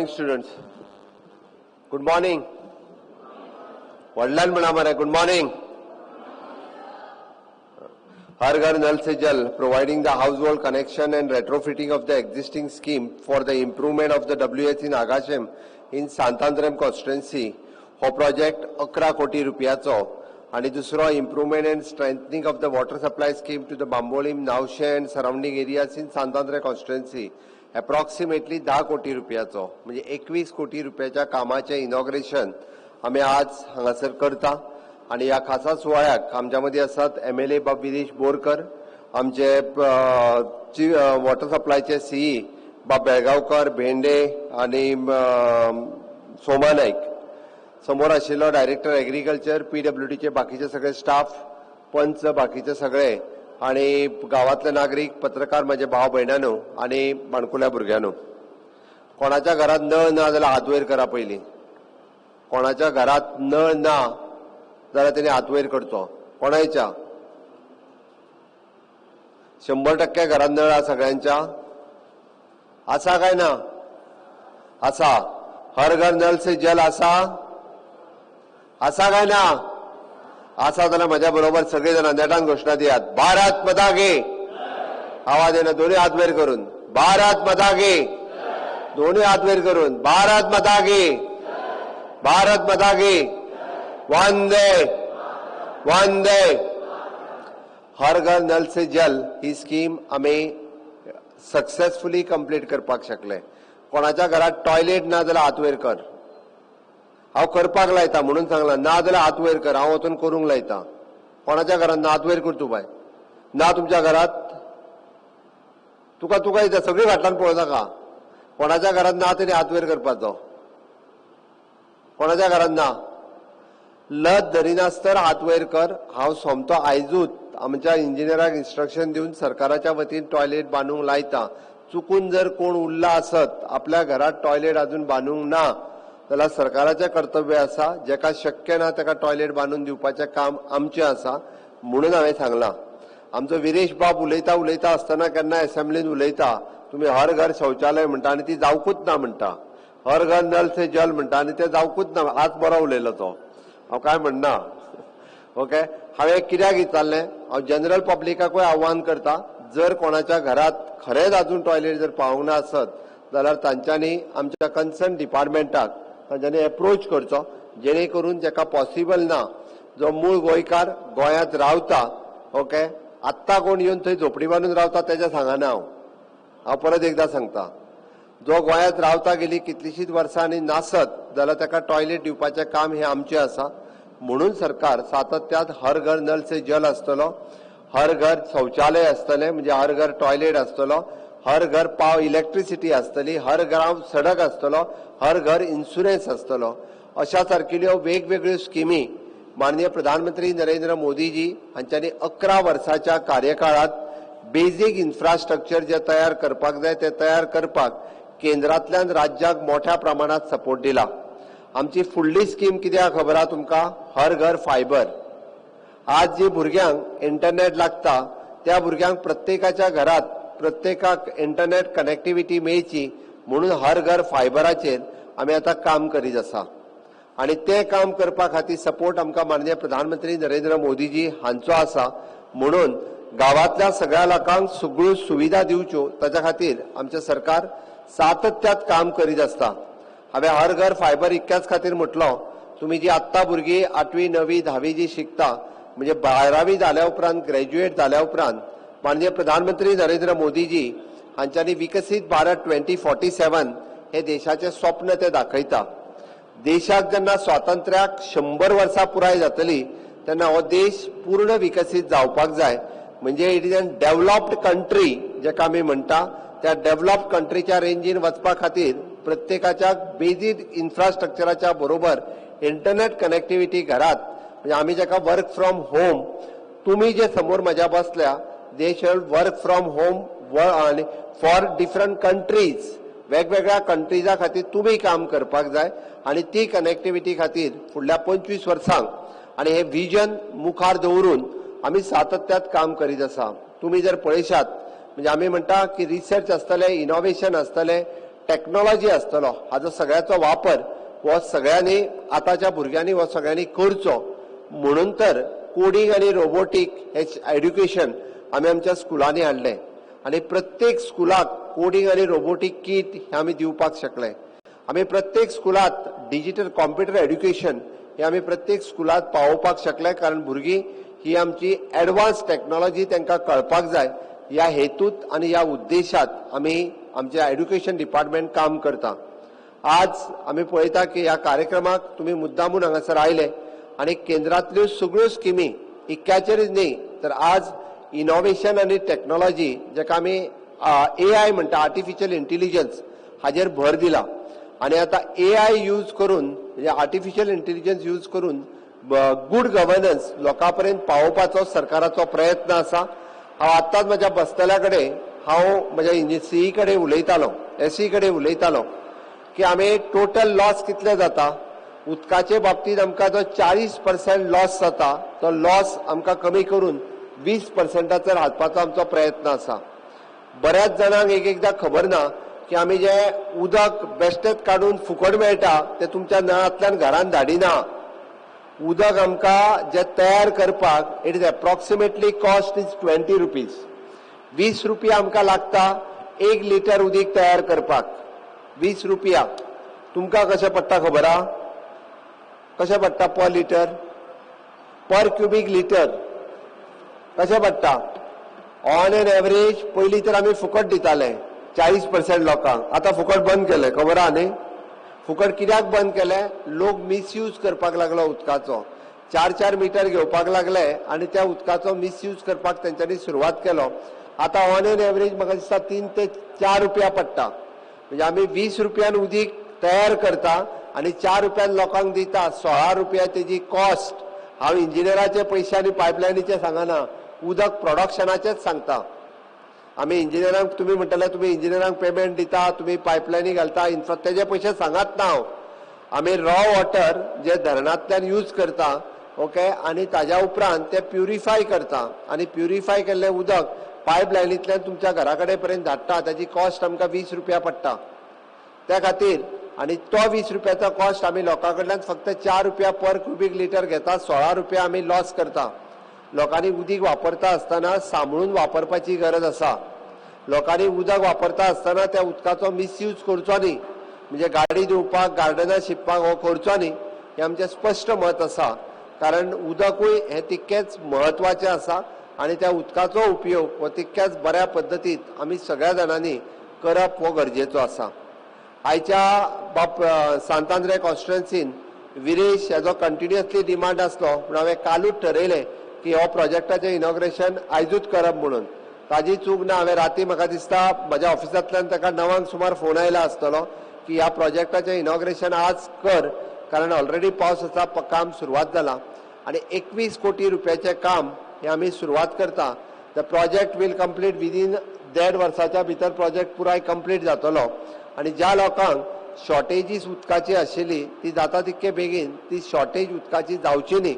morning, students. Good morning. वडलान म्हणा मरे. Good morning. Har Ghar Nal Se Jal, providing the household connection and retrofitting of the existing scheme for the improvement of the WH in Agashem in Santandrem constituency. हो project 11 कोटी रुपयाचो आणि दुसरो improvement and strengthening of the water supply scheme to the Bambolim, Naushe and surrounding areas in Santandrem constituency. Approximately 10 कोटी रुपयाचो म्हणजे 21 कोटी रुपयाच्या कामाचे inauguration आम्ही आज हांगासर करता आणि या खासा सुवाळ्याक आमच्या मध्ये असतात MLA बाब विदेश बोरकर, आमचे वॉटर सप्लायचे CE बाब बेळगावकर, भेंडे आणि सोमा नाईक, समोर आशिल्लो डायरेक्टर एग्रीकल्चर, PWD चे बाकीचे सगळे स्टाफ, पंच बाकीचे सगळे आणि गावातले नागरिक, पत्रकार, माझे भाव बहिणांनो आणि माणकुल्या भुरग्यांनो. कोणाच्या घरात नळ ना जाल्यार हात वयर करा. पयलीं कोणाच्या घरात नळ ना जाल्यार तेणे हात वयर करचो. कोणाच्या 100% घरात नळ आसा सगळ्यांच्या? आसा काय ना? आसा. हर घर नल से जल आसा? आसा काय ना? आसा जाल्यार म्हज्या बरोबर सगळे जण नेटान घोषणा दियात. भारत माता की. आवाज येना. दोन्ही हात वयर करून भारत माता की. दोन्ही हात वयर करून भारत माता की. भारत माता की. वंदे वंदे. हर घर नल से जल ही स्कीम आम्ही सक्सेसफुली कंप्लीट करपाक शकले. कोणाच्या घरात टॉयलेट ना जाल्यार हात वयर कर. हांव करपाक लायता म्हणून सांगला. ना जाल्यार हात वयर कर. हांव वचून करूंक लायता. कोणाच्या घरात ना? हात वयर कर तूं बाय. ना तुमच्या घरात? तुका तुका येता सगळी फाटल्यान पळोवं नाका. कोणाच्या घरात ना तेणे हात वयर करपाचो. कोणाच्या घरात ना? लत धरिनासतर हात वयर कर. हांव सोमतो आयजूच आमच्या इंजिनियराक इन्स्ट्रक्शन दिवन सरकाराच्या वतीन टॉयलेट बांदूंक लायता. चुकून जर कोण उरला आसत आपल्या घरात टॉयलेट अजून बांदूंक ना जाल्यार सरकाराचें कर्तव्य आसा. जेका शक्य ना ताका टॉयलेट बांदून दिवपाचें काम आमचें आसा. म्हणून हांवें सांगलां. आमचो विरेश बाब उलयता आसतना केन्ना असेंब्लीन उलयता तुमी हर घर शौचालय म्हणटा आनी ती जावकूच ना म्हणटा. हर घर नल से जल म्हणटा आनी ते जावकूच ना. आज बरो उलयलो तो. हांव काय म्हणना. ओके. हांवें कित्याक विचारलें? हांव जनरल पब्लिकाकूय आव्हान करता. जर कोणाच्या घरात खरेंच अजून टॉयलेट जर पावूंक ना आसत जाल्यार तांच्यांनी आमच्या कन्सर्न डिपार्टमेंटाक तांच्यांनी अप्रोच करचो जेणे करून जेका पॉसिबल ना जो मूळ गोंयकार गोंयांत रावता. ओके. आत्ता कोण येवन थंय झोपडी बांदून रावता तेजें सांगना. हांव परत एकदां सांगता. जो गोंयांत रावता गेली कितलीशींच वर्सां आनी नासत जाल्यार ताका टॉयलेट दिवपाचें काम हें आमचें आसा. म्हणून सरकार सातत्यान हर घर नल से जल आसतलो, हर घर शौचालय आसतलें म्हणजे हर घर टॉयलेट आसतलो, हर घर पाव इलेक्ट्रिसिटी आसतली, हर घरांत सडक आसतलो, हर घर इन्शुरन्स आसतलो. अशा सारकिल्यो वेगवेगळ्यो स्किमी माननीय प्रधानमंत्री नरेंद्र मोदीजी हांच्यांनी 11 वर्साच्या कार्यकाळात बेसिक इन्फ्रास्ट्रक्चर जे तयार करपाक जाय ते तयार करपाक केंद्रांतल्यान राज्याक मोठ्या प्रमाणात सपोर्ट दिला. आमची फुडली स्कीम कित्याक खबर आहा तुमकां? हर घर फायबर. आज जी भुरग्यांक इंटरनेट लागता त्या भुरग्यांक प्रत्येकाच्या घरात प्रत्येकाक इंटरनेट कनेक्टिविटी मेळची म्हणून हर घर फायबराचेर आमी आतां काम करीत आसा. आणि ते काम करपा खातीर सपोर्ट आमकां माननीय प्रधानमंत्री नरेंद्र मोदीजी हांचो आसा. म्हणून गावातल्या सगळ्या लोकांक सगळ्यो सुविधा दिवच्यो ताच्या खातीर आमचें सरकार सातत्यात काम करीत आसता. हांवें हर घर फायबर इतक्याच खातीर म्हटलो. तुमी जी आत्ता भुरगीं 8वी 9वी 10वी जी शिकता म्हणजे 12वी जाल्या उपरांत ग्रॅज्युएट जाल्या उपरांत माननीय प्रधानमंत्री नरेंद्र मोदीजी हांच्यांनी विकसीत भारत 2047 हे देशाचें स्वप्न ते दाखयता. देशाक जेन्ना स्वातंत्र्याक 100 वर्सां पुराय जातली तेन्ना हो देश पूर्ण विकसीत जावपाक जाय. म्हणजे it is a developed country जेका आमी म्हणटा. त्या डेव्हलप्ड कंट्रीच्या रेंजीन वचपा खातीर प्रत्येकाच्या बेसिक इन्फ्रास्ट्रक्चराच्या बरोबर इंटरनेट कनेक्टिविटी घरात म्हणजे आमी जेका वर्क फ्रॉम होम तुम्ही जे समोर म्हज्या बसल्या दे शॅल वर्क फ्रॉम होम आणि फॉर डिफरंट कंट्रीज वेगवेगळ्या कंट्रीजा खातीर तुम्ही काम करपाक जाय आणि ती कनेक्टिविटी खातीर फुडल्या 25 वर्सांक आणि हे विजन मुखार दवरून आमी सातत्यात काम करीत आसा. तुम्ही जर पळयशात म्हणजे आमी म्हणटा की रिसर्च आसतले, इनोव्हेशन आसतले, टेक्नॉलॉजी आसतलो हाजो सगळ्याचो वापर हो सगळ्यांनी आताच्या भुरग्यांनी हो सगळ्यांनी करचो म्हणून तर कोडिंग आणि रोबोटिक हे एड्युकेशन आमी आमच्या स्कुलांनी हाडले आणि प्रत्येक स्कुलाक कोडिंग आणि रोबोटिक किट हे आमी दिवपाक शकले. आमी प्रत्येक स्कुलात डिजिटल कॉम्प्युटर एड्युकेशन हे आमी प्रत्येक स्कुलात पावोवपाक शकले कारण भुरगीं ही आमची एडवान्स टेक्नॉलॉजी तांकां कळपाक जाय ह्या हेतूत आणि ह्या उद्देशात आमी आमच्या एड्युकेशन डिपार्टमेंट काम करता. आज आमी पळयता की ह्या कार्यक्रमाक तुमी मुद्दामून हांगासर आयले आणि केंद्रांतल्यो सगळ्यो स्किमी इतक्याचेरच न्ही तर आज इनोव्हेशन आणि टेक्नॉलॉजी जाका आमी AI म्हणटा आर्टिफिशियल इंटेलिजन्स हाजेर भर दिला आणि आता AI यूज करून म्हणजे आर्टिफिशियल इंटेलिजन्स यूज करून गुड गव्हर्नन्स लोकांपर्यंत पावोवपाचो सरकाराचो प्रयत्न आसा. हांव आत्ताच म्हज्या बसतल्या कडेन हांव म्हज्या CE कडेन उलयतालो SE कडेन उलयतालो की आमी टोटल लॉस कितले जाता उदकाचे बाबतींत आमकां जो 40% लॉस जाता तो लॉस आमकां कमी करून 20%चेर हाडपाचो आमचो प्रयत्न आसा. बऱ्याच जाणांक एकदां खबर ना की आमी जे उदक बेश्टेच काडून फुकट मेळटा ते तुमच्या नळांतल्यान घरांत धाडिना. उदक आमकां जे तयार करपाक it is approximately cost is 20 rupees. 20 रुपया आमकां लागता 1 लिटर उदीक तयार करपाक. 20 रुपया तुमकां कशें पडटा खबर आहा? कशें पडटा per litre per cubic litre कशें पडटा? ऑन एन एवरेज पयलीं तर आमी फुकट दिताले 40% लोकांक. आतां फुकट बंद केले खबर आहा न्ही? फुकट कित्याक बंद केले? लोक मिसयूज करपाक लागलो उदकाचो. 4-4 मिटर घेवपाक लागले आणि त्या उदकाचो मिसयूज करपाक तेंच्यांनी सुरवात केलो. आतां ऑन एन एवरेज म्हाका दिसता 3 ते 4 रुपया पडटा. म्हणजे आमी 20 रुपयान उदीक तयार करता आणि 4 रुपयान लोकांक दिता. 16 रुपया तेजी कॉस्ट. हांव इंजिनियराचे पयशे आनी पायपलायनीचे सांगना उदक प्रोडक्शनाचेच सांगता. आमी इंजिनियरांक तुमी म्हणटले तुमी इंजिनियरांक पेमेंट दिता तुमी पायपलायनी घालता तेजे पयशे सांगत ना हांव. आमी रॉ वॉटर जे धरणांतल्यान यूज करता ओके आणि ताज्या उपरांत ते प्युरिफाय करता आणि प्युरिफाय केल्लें उदक पायपलायनींतल्यान तुमच्या घरा कडेन पर्यंत धाडटा. ताजी कॉस्ट आमकां 20 रुपया पडटा. त्या खातीर आणि तो 20 रुपयाचो कॉस्ट आमी लोकां कडल्यान फक्त 4 रुपया पर क्युबिक लिटर घेता. 16 रुपया आमी लॉस करता. लोकांनी उदीक वापरता आसतना सांबाळून वापरपाची गरज आसा. लोकांनी उदक वापरता आसतना त्या उदकाचो मिसयूज करचो न्ही. म्हणजे गाडी धुवपाक गार्डनां शिंपपाक हो करचो न्ही हें आमचें स्पश्ट मत आसा. कारण उदकूय हें तितकेंच म्हत्वाचें आसा आणि त्या उदकाचो उपयोग हो तितक्याच बऱ्या पद्दतीत आमी सगळ्या जाणांनी करप हो गरजेचो आसा. आयच्या सांतांद्रे कॉन्स्टिट्युएन्सीन विरेश हेजो कंटिन्युअसली डिमांड आसलो पूण हांवें कालूच ठरयलें की हो प्रोजेक्टाचें इनॉग्रेशन आयजूच करप म्हणून. ताजी चूक ना. हांवें राती म्हाका दिसता म्हज्या ऑफिसांतल्यान ताका 9 सुमार फोन आयला आसतलो की ह्या प्रोजेक्टाचें इनॉग्रेशन आज कर कारण ऑलरेडी पावसाचा काम सुरवात जाला आणि 21 कोटी रुपयाचें काम हे आमी सुरवात करता. The project will complete within 1.5 वर्साच्या भितर प्रोजेक्ट पुराय कंप्लीट जातलो आणि ज्या लोकांक शॉर्टेजीस उदकाची आशिल्ली ती जाता तितके बेगीन ती शॉर्टेज उदकाची जावची न्ही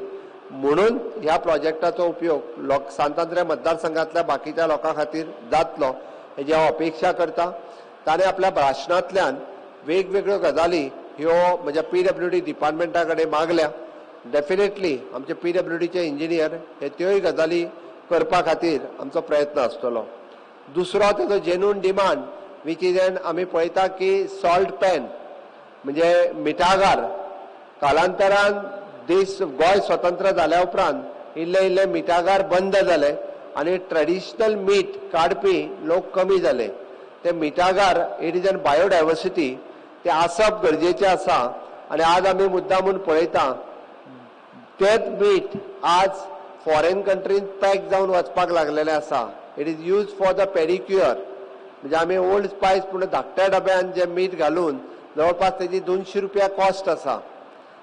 म्हणून ह्या प्रोजेक्टाचो उपयोग सांतांद्रे मतदारसंघातल्या बाकीच्या लोकां खातीर जातलो हेजी हांव अपेक्षा करता. ताणें आपल्या भाशणांतल्यान वेगवेगळ्यो गजाली ह्यो म्हज्या PWD डिपार्टमेंटा कडेन मागल्या. डेफिनेटली आमचे PWDचे इंजिनियर हे त्योय गजाली करपा खातीर आमचो प्रयत्न आसतलो. दुसरो तेजो genuine demand which is an आमी पळयता की सॉल्ट पॅन म्हणजे मिठागार. कालांतरान गोंय स्वतंत्र जाल्या उपरांत इल्ले इल्ले मिठागार बंद जाले आणि ट्रेडिशनल मीठ काडपी लोक कमी जाले. ते मिठागार इट इज एन बायोडायवर्सिटी ते आसप गरजेचें आसा आणि आज आमी मुद्दामून पळयता तेच मीठ आज फॉरेन कंट्रीन पॅक जावन वचपाक लागलेलें आसा. It is use for the pedicure. म्हणजे आमी ओल्ड स्पायस पूण धाकट्या डब्यान जे मीठ घालून जवळपास तेजी 200 रुपया कॉस्ट आसा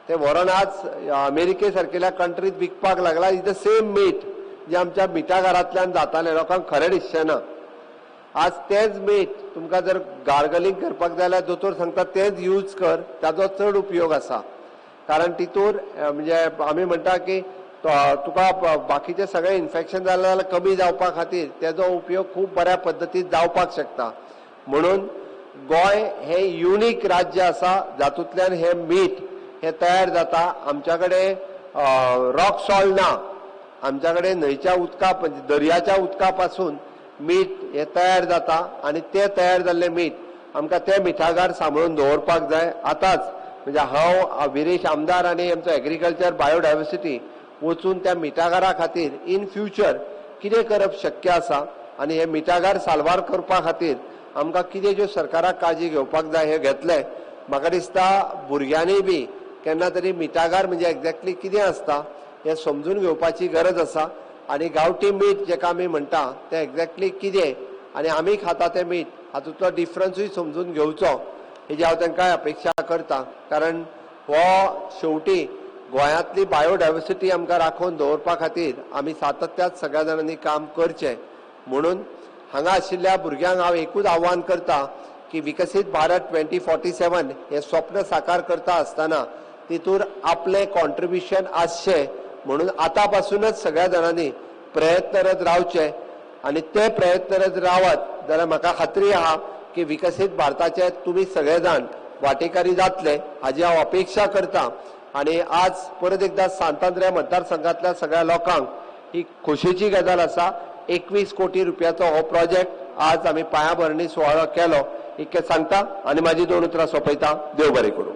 ते व्हरोन आज अमेरिके सारकेल्या कंट्रीत विकपाक लागला. इज द सेम मीठ जे आमच्या मिठागारांतल्यान जातालें लोकांक खरें दिसचें ना. आज तेच मीठ तुमकां जर गार्गलिंग करपाक जाय जाल्यार दोतोर सांगता तेच यूज कर ताजो चड उपयोग आसा. कारण तितूर म्हणजे आमी म्हणटा की तुका बाकीचे सगळे इन्फेक्शन जालें जाल्यार कमी जावपा खातीर तेजो उपयोग खूब बऱ्या पद्दतीन जावपाक शकता. म्हणून गोय हे युनिक राज्य आसा जातूंतल्यान हे मीठ हे तयार जाता. आमच्याकडे रॉक सॉल्ट ना, आमच्याकडे न्हंयच्या उदका दर्याच्या उदका पासून मीठ हे तयार जाता आणि ते तयार जाल्ले मीठ आमकां ते मिठागार सांबाळून दवरपाक जाय. आतांच म्हणजे हांव विरेश आमदार आणि आमचो एग्रीकल्चर बायोडायवर्सिटी वचून त्या मिठागारा खातीर इन फ्युचर कितें करप शक्य आसा आणि हे मिठागार साल्वार करपा खातीर आमकां कितें ज्यो सरकाराक काळजी घेवपाक जाय हे घेतले. म्हाका दिसता भुरग्यांनी बी केन्ना तरी मिठागार म्हणजे एक्झॅक्टली कितें आसता हे समजून घेवपाची गरज आसा आणि गांवठी मीठ जेका आमी म्हणटा तें एक्झॅक्टली कितें आणि आमी खाता तें मीठ हातूंतलो डिफरन्सूय समजून घेवचो हेजी हांव तांकां अपेक्षा करता. कारण हो शेवटी गोंयांतली बायोडायवर्सिटी आमकां राखून दवरपा खातीर आमी सातत्यान सगळ्या जाणांनी काम करचें. म्हणून हांगा आशिल्ल्या भुरग्यांक हांव एकूच आव्हान करता की विकसीत भारत 2047 हे स्वप्न साकार करता आसतना तितूर आपले कॉन्ट्रिब्युशन आसचें म्हणून आतां पासूनच सगळ्या जाणांनी प्रयत्नरत रावचे आणि ते प्रयत्नरत रावत जाल्यार म्हाका खात्री आहा की विकसीत भारताचे तुमी सगळे जाण वाटेकारी जातले हाजी हांव अपेक्षा करता. आणि आज परत एकदा सांतांद्रे मतदारसंघातल्या सगळ्या लोकांक ही खोशेची गजाल आसा. 21 कोटी रुपयाचो हो प्रोजेक्ट आज आमी पायाभरणी सुवाळो केलो इतकें सांगता आणि माझी 2 उतरां सोंपयता. देव बरें करूं.